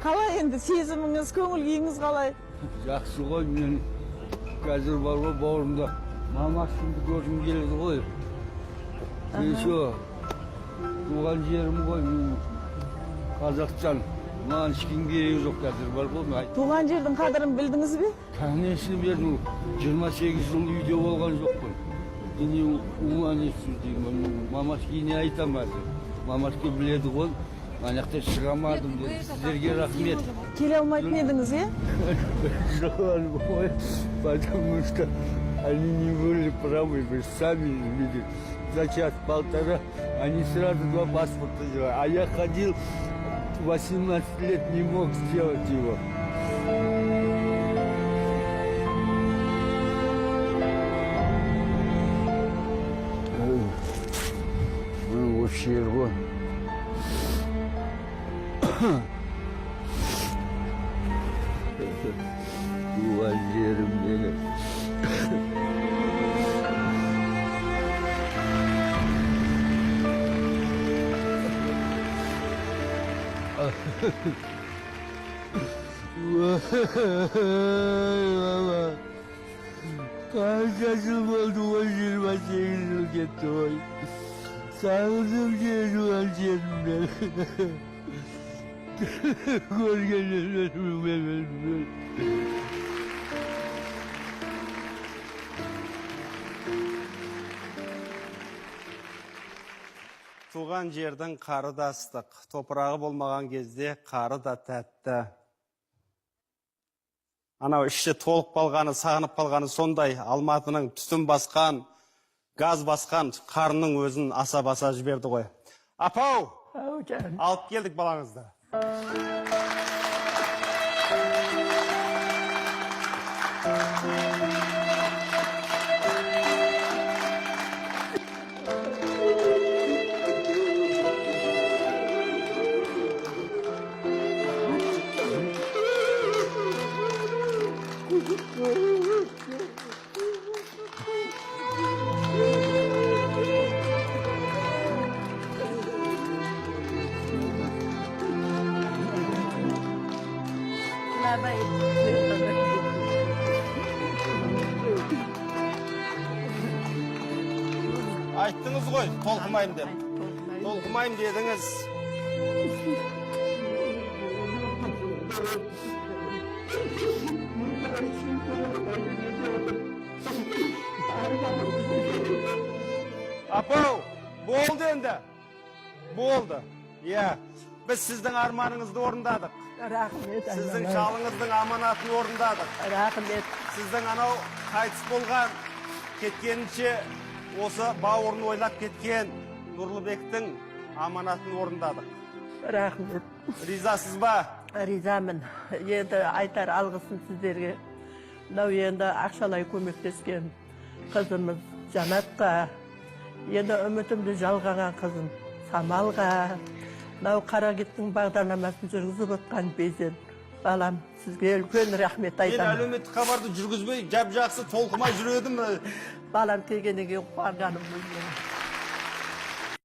Қалай енді сезіміңіз, көңіл күйіңіз қалай? Жақсы ғой, мен қазір бар ғой бауырымда мамашымды көргім келеді ғой. Еще туған жерім ғой, мен Қазақстан. Маған ешкім керегі жоқ қазір бар ғой. Туған жердің қадірін білдіңіз бе? Конечно, мен 28 жыл үйде болған жоқпын. Мен уманецпін деймін, мамашке не айтамадым. Мамашке біледі ғой. Анақта шығамадым деді. Сіздерге рахмет. Келе алмайтын едіңіз, е? Потому что они не были правы, вы сами видите. За час-полтора они сразу 2 паспорта сделали. А я ходил 18 лет, не мог сделать его. Вообще, вот. Туған жерім менің. Қанша жыл болды, 28 жыл кетті ғой. Сағындым сені туған жерімнен. Туған жердің қары да ыстық, топырағы болмаған кезде қары да тәтті. Анау іші толып қалғаны, сағынып қалғаны сондай. Алматының түтін басқан, газ басқан қарының өзін аса-баса жіберді ғой. Апау! Алып келдік балаңызды. Айттыңыз ғой, толқымайым деп. Толқымайым дедіңіз. Апау, болды енді. Болды. Иә, біз сіздің арманыңызды орындадық. Рахмет. Сіздің шалыңыздың аманатын орындадық. Рахмет. Сіздің анау қайтыс болған, кеткенінше осы бауырын ойлап кеткен Нұрлыбектің аманатын орындадық. Рахмет. Ризасыз ба? Ризамын. Енді айтар алғысын сіздерге. Мынау енді ақшалай көмектескен қызымыз Жанатқа, енді үмітімді жалғаған қызым Самалға, мынау Қарагеттің бағдарламасын жүргізіп отқан Безен балам, сізге үлкен рахмет айтамын. Мен әлеуметтік хабарды жүргізбей, жап-жақсы толқымай жүредім. Балам келгеннен кейін қуанғаным.